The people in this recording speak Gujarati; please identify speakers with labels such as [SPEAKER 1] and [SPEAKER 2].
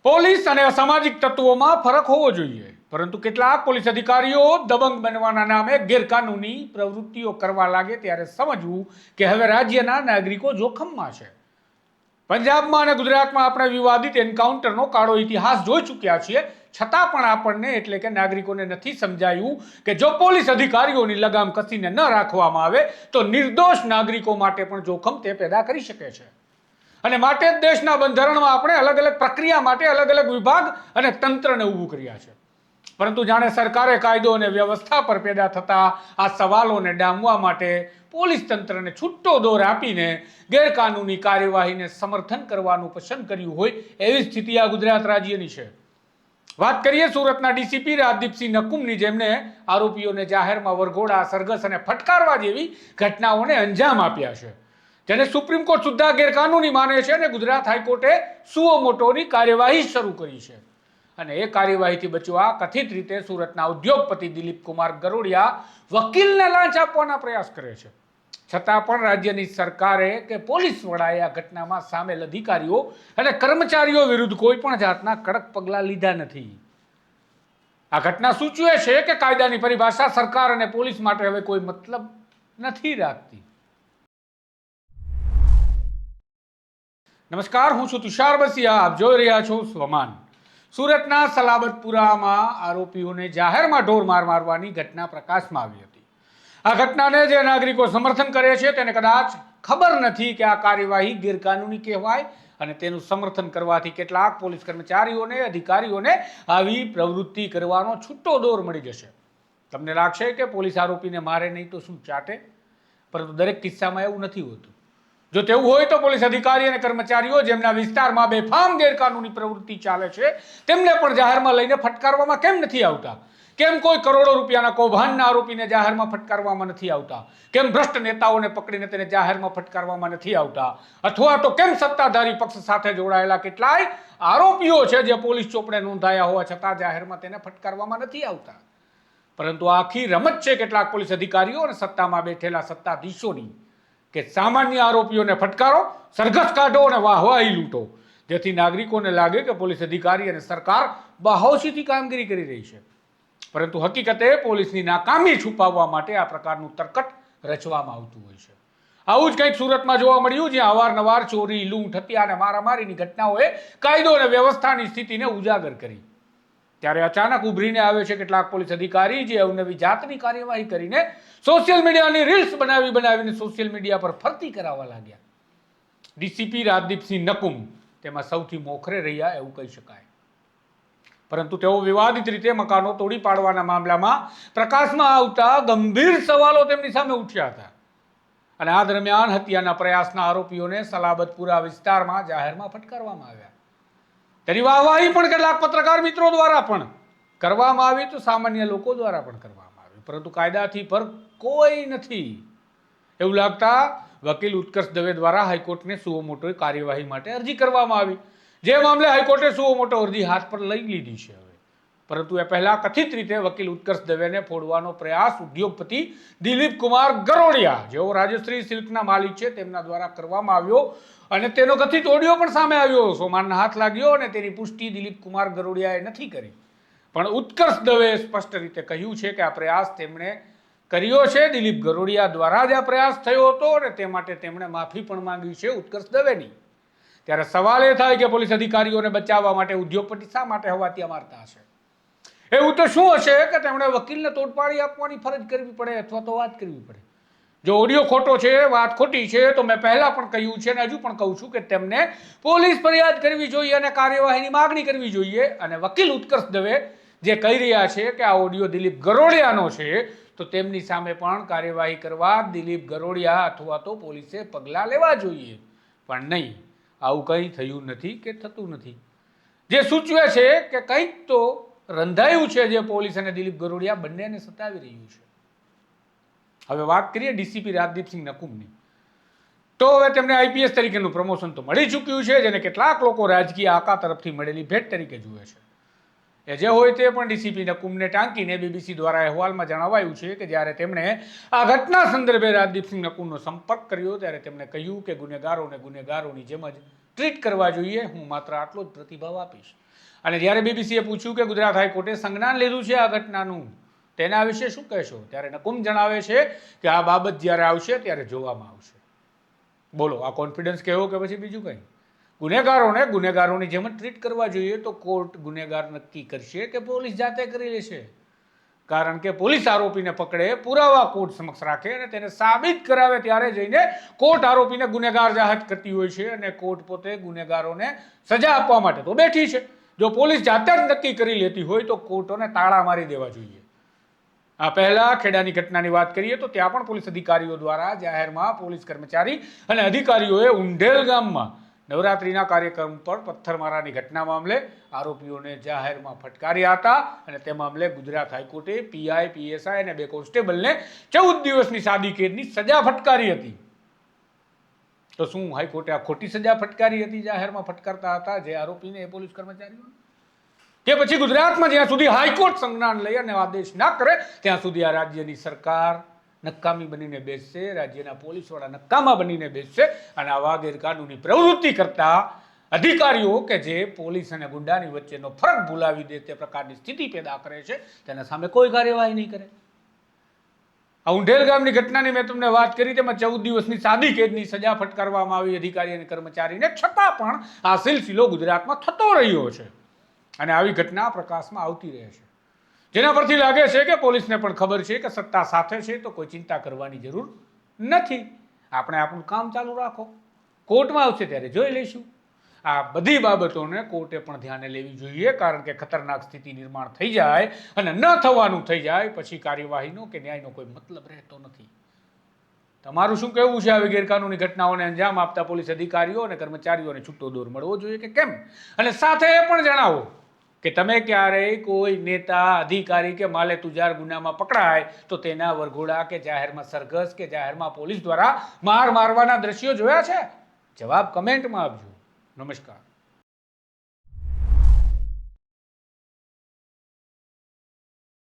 [SPEAKER 1] પોલીસ અને અસામાજિક તત્વોમાં ફરક હોવો જોઈએ, પરંતુ કેટલાક પોલીસ અધિકારીઓ દબંગ બનવાના નામે ગેરકાનૂની પ્રવૃત્તિઓ કરવા લાગે ત્યારે સમજવું કે હવે રાજ્યના નાગરિકો જોખમમાં છે. પંજાબમાં અને ગુજરાતમાં આપણે વિવાદિત એન્કાઉન્ટરનો કાળો ઇતિહાસ જોઈ ચૂક્યા છીએ, છતાં પણ આપણને એટલે કે નાગરિકોને નથી સમજાયું કે જો પોલીસ અધિકારીઓની લગામ કસીને ન રાખવામાં આવે તો નિર્દોષ નાગરિકો માટે પણ જોખમ તે પેદા કરી શકે છે. અને માટે જ દેશના બંધારણમાં આપણે અલગ અલગ પ્રક્રિયા માટે અલગ અલગ વિભાગ અને તંત્રને ઊભું કર્યા છે. પરંતુ જાણે સરકારે કાયદો અને વ્યવસ્થા પર પેદા થતા આ સવાલોને ડામવા માટે પોલીસ તંત્રને છૂટો દોર આપીને ગેરકાનૂની કાર્યવાહીને સમર્થન કરવાનું પસંદ કર્યું હોય એવી સ્થિતિ આ ગુજરાત રાજ્યની છે. વાત કરીએ સુરતના ડીસીપી રાજદીપસિંહ નકુમની, જેમને આરોપીઓને જાહેરમાં વરઘોડા, સરઘસ અને ફટકારવા જેવી ઘટનાઓને અંજામ આપ્યા છે, જેને સુપ્રીમ કોર્ટ સુદ્ધા ગેરકાનૂની માને છે અને ગુજરાત હાઈકોર્ટે સુઓ મોટોની કાર્યવાહી શરૂ કરી છે. અને એ કાર્યવાહીથી બચવા કથિત રીતે સુરતના ઉદ્યોગપતિ દિલીપ કુમાર ગરોડિયા વકીલને લાંચ આપવાના પ્રયાસ કરે છે. છતાં પણ રાજ્યની સરકારે કે પોલીસ વડાએ આ ઘટનામાં સામેલ અધિકારીઓ અને કર્મચારીઓ વિરુદ્ધ કોઈ પણ જાતના કડક પગલાં લીધા નથી. આ ઘટના સૂચવે છે કે કાયદાની પરિભાષા સરકાર અને પોલીસ માટે હવે કોઈ મતલબ નથી રાખતી. નમસ્કાર, હું છું તુષાર બસિયા, આપ જોઈ રહ્યા છો સ્વમાન. સુરતના સલાબતપુરામાં આરોપીઓને જાહેરમાં ઢોર માર મારવાની ઘટના પ્રકાશમાં આવી હતી. આ ઘટનાને જે નાગરિકો સમર્થન કરે છે તેને કદાચ ખબર નથી કે આ કાર્યવાહી ગેરકાનૂની કહેવાય અને તેનું સમર્થન કરવાથી કેટલાક પોલીસ કર્મચારીઓને, અધિકારીઓને આવી પ્રવૃત્તિ કરવાનો છૂટો દોર મળી જશે. તમને લાગશે કે પોલીસ આરોપીને મારે નહીં તો શું ચાટે, પરંતુ દરેક કિસ્સામાં એવું નથી હોતું. જો તેવું હોય તો પોલીસ અધિકારી અને કર્મચારીઓ જેમના વિસ્તારમાં બેફામ ગેરકાનૂની પ્રવૃત્તિ ચાલે છે તેમને પણ જાહેરમાં લઈને ફટકારવામાં કેમ નથી આવતા? કેમ કોઈ કરોડો રૂપિયાના કૌભાંડના આરોપીને જાહેરમાં ફટકારવામાં નથી આવતા? કેમ ભ્રષ્ટ નેતાઓને પકડીને તેને જાહેરમાં ફટકારવામાં નથી આવતા? અથવા તો કેમ સત્તાધારી પક્ષ સાથે જોડાયેલા કેટલાય આરોપીઓ છે જે પોલીસ ચોપડે નોંધાયા હોવા છતાં જાહેરમાં તેને ફટકારવામાં નથી આવતા? પરંતુ આખી રમત છે કેટલાક પોલીસ અધિકારીઓ અને સત્તામાં બેઠેલા સત્તાધીશોની કે સામાન્ય આરોપીઓને ફટકારો, સરઘસ કાઢો અને વાહવાહી લૂંટો, જેથી નાગરિકોને લાગે કે પોલીસ અધિકારી અને સરકાર બાહોશીથી કામગીરી કરી રહી છે. પરંતુ હકીકતે પોલીસની નાકામી છુપાવવા માટે આ પ્રકારનું તરકટ રચવામાં આવતું હોય છે. આવું જ કંઈક સુરતમાં જોવા મળ્યું, જ્યાં અવારનવાર ચોરી, લૂંટ, હત્યા અને મારામારીની ઘટનાઓએ કાયદો અને વ્યવસ્થાની સ્થિતિને ઉજાગર કરી. ત્યારે અચાનક ઉભરીને આવે છે કેટલાક પોલીસ અધિકારી જે અવનવી જાતની કાર્યવાહી કરીને સોશિયલ મીડિયાની રીલ્સ બનાવીને સોશિયલ મીડિયા પર ફરતી કરાવવા લાગ્યા. ડીસીપી રાજદીપસિંહ નકુમ તેમાં સૌથી મોખરે રહ્યા એવું કહી શકાય. પરંતુ તેઓ વિવાદિત રીતે મકાનો તોડી પાડવાના મામલામાં પ્રકાશમાં આવતા ગંભીર સવાલો તેમની સામે ઉઠ્યા હતા. અને આ દરમિયાન હત્યાના પ્રયાસના આરોપીઓને સલાબતપુરા વિસ્તારમાં જાહેરમાં ફટકારવામાં આવ્યા. તેની વાહવાહી પણ કેટલાક પત્રકાર મિત્રો દ્વારા પણ કરવામાં આવી, તો સામાન્ય લોકો દ્વારા પણ કરવામાં આવી, પરંતુ કાયદાથી પર કોઈ નથી એવું લાગતા વકીલ ઉત્કર્ષ દવે દ્વારા હાઈકોર્ટને સુઓ મોટો કાર્યવાહી માટે અરજી કરવામાં આવી, જે મામલે હાઈકોર્ટે સુઓ મોટો અરજી હાથ પર લઈ લીધી છે હવે. પરંતુ એ પહેલા કથિત રીતે વકીલ ઉત્કર્ષ દવેને ફોડવાનો પ્રયાસ ઉદ્યોગપતિ દિલીપ કુમાર ગરોડિયા, જેઓ રાજશ્રી સિલ્કના માલિક છે, તેમના દ્વારા કરવામાં આવ્યો અને તેનો કથિત ઓડિયો પણ સામે આવ્યો. સોમાનના હાથ લાગ્યો અને તેની પુષ્ટિ દિલીપ કુમાર ગરોડિયાએ નથી કરી, પણ ઉત્કર્ષ દવેએ સ્પષ્ટ રીતે કહ્યું છે કે આ પ્રયાસ તેમણે કર્યો છે. દિલીપ ગરોડિયા દ્વારા જ આ પ્રયાસ થયો હતો અને તે માટે તેમણે માફી પણ માંગી છે ઉત્કર્ષ દવેની. ત્યારે સવાલ એ થાય કે પોલીસ અધિકારીઓને બચાવવા માટે ઉદ્યોગપતિ શા માટે હવાતિયા મારતા હશે? એવું તો શું હશે કે તેમણે વકીલને તોડપાડી આપવાની ફરજ કરવી પડે અથવા તો વાત કરવી પડે? જો ઓડિયો ખોટો છે, વાત ખોટી છે, તો મેં પહેલા પણ કહ્યું છે અને હજુ પણ કહું છું કે તેમને પોલીસ ફરિયાદ કરવી જોઈએ અને કાર્યવાહીની માગણી કરવી જોઈએ. અને વકીલ ઉત્કર્ષ દવે જે કહી રહ્યા છે કે આ ઓડિયો દિલીપ ગરોડિયાનો છે, તો તેમની સામે પણ કાર્યવાહી કરવા દિલીપ ગરોડિયા અથવા તો પોલીસે પગલાં લેવા જોઈએ. પણ નહીં, આવું કંઈ થયું નથી કે થતું નથી, જે સૂચવે છે કે કંઈક તો રંધાયું છે જે પોલીસ અને દિલીપ ગરોડિયા બંનેને સતાવી રહ્યું છે. હવે વાત કરીએ ડીસીપી રાજદીપસિંહ નકુમની, તો હવે તેમને આઈપીએસ તરીકેનું પ્રમોશન તો મળી ચૂક્યું છે, જેને કેટલાક લોકો રાજકીય આકા તરફથી મળેલી ભેટ તરીકે જુએ છે. એ જે હોય તે પણ ડીસીપી નકુમને ટાંકીને બીબીસી દ્વારા અહેવાલમાં જણાવાયું છે કે જ્યારે તેમણે આ ઘટના સંદર્ભે રાજદીપસિંહ નકુમનો સંપર્ક કર્યો ત્યારે તેમણે કહ્યું કે ગુનેગારોને ગુનેગારોની જેમ જ ટ્રીટ કરવા જોઈએ, હું માત્ર આટલો જ પ્રતિભાવ આપીશ. અને જ્યારે બીબીસીએ પૂછ્યું કે ગુજરાત હાઈકોર્ટે સંજ્ઞાન લીધું છે આ ઘટનાનું, તેના વિશે શું કહેશો, ત્યારે નકુમ જણાવે છે કે આ બાબત જ્યારે આવશે ત્યારે જોવામાં આવશે. બોલો, આ કોન્ફિડન્સ કહેવો કે પછી બીજું કંઈ? ગુનેગારોને ગુનેગારોની જેમ જ ટ્રીટ કરવા જોઈએ તો કોર્ટ ગુનેગાર નક્કી કરશે કે પોલીસ જાતે કરી લેશે? કારણ કે પોલીસ આરોપીને પકડે, પુરાવા કોર્ટ સમક્ષ રાખે અને તેને સાબિત કરાવે ત્યારે જઈને કોર્ટ આરોપીને ગુનેગાર જાહેર કરતી હોય છે અને કોર્ટ પોતે ગુનેગારોને સજા આપવા માટે તો બેઠી છે. જો પોલીસ જાતે જ નક્કી કરી લેતી હોય તો કોર્ટોને તાળા મારી દેવા જોઈએ. આ પહેલા ખેડાની ઘટનાની વાત કરીએ તો ત્યાં પણ પોલીસ અધિકારીઓ દ્વારા જાહેરમાં પોલીસ કર્મચારી અને અધિકારીઓએ ઉંઢેલ ગામમાં નવરાત્રિના કાર્યક્રમ પર પથ્થરમારાની ઘટના મામલે આરોપીઓને જાહેરમાં ફટકાર્યા હતા અને તે મામલે ગુજરાત હાઈકોર્ટે પીઆઈ, પીએસઆઈ અને 2 કોન્સ્ટેબલને 14 દિવસની સાદી કેદની સજા ફટકારી હતી. તો શું હાઈકોર્ટે આ ખોટી સજા ફટકારી હતી જાહેરમાં ફટકારતા હતા જે આરોપીને એ પોલીસ કર્મચારીઓ? કે પછી ગુજરાતમાં જ્યાં સુધી હાઈકોર્ટ સંજ્ઞાન લઈ અને આદેશ ના કરે ત્યાં સુધી આ રાજ્યની સરકાર નકામી બનીને બેસશે, રાજ્યના પોલીસવાળા નકામા બનીને બેસશે અને આવા ગેરકાનૂની પ્રવૃત્તિ કરતા અધિકારીઓ કે જે પોલીસ અને ગુંડાની વચ્ચેનો ફરક ભૂલાવી દે તે પ્રકારની સ્થિતિ પેદા કરે છે તેના સામે કોઈ કાર્યવાહી નહીં કરે. આ ઉંઢેલ ગામની ઘટનાની મેં તમને વાત કરી, તેમાં 14 દિવસની સાદી કેદની સજા ફટકારવામાં આવી અધિકારી અને કર્મચારીને, છતાં પણ આ સિલસિલો ગુજરાતમાં થતો રહ્યો છે અને આવી ઘટના પ્રકાશમાં આવતી રહે છે. જેના પરથી લાગે છે કે પોલીસને પણ ખબર છે કે સત્તા સાથે છે તો કોઈ ચિંતા કરવાની જરૂર નથી. આપણે આપણું કામ ચાલુ રાખો, કોર્ટમાં આવશે ત્યારે જોઈ લઈશું. આ બધી બાબતોને કોર્ટે પણ ધ્યાને લેવી જોઈએ, કારણ કે ખતરનાક સ્થિતિ નિર્માણ થઈ જાય અને ન થવાનું થઈ જાય પછી કાર્યવાહીનો કે ન્યાયનો કોઈ મતલબ રહેતો નથી. તમારું શું કહેવું છે? આવી ગેરકાનૂની ઘટનાઓને અંજામ આપતા પોલીસ અધિકારીઓ અને કર્મચારીઓને છૂટો દોર મળવો જોઈએ કે કેમ? અને સાથે એ પણ જણાવો કે તમે ક્યારેય કોઈ નેતા, અધિકારી કે માલે તુજાર ગુનામાં પકડાય તો તેના વરઘોડા કે જાહેરમાં સરઘસ કે જાહેરમાં પોલીસ દ્વારા મારવાના દ્રશ્યો જોયા છે? જવાબ કમેન્ટમાં આપજો. નમસ્કાર.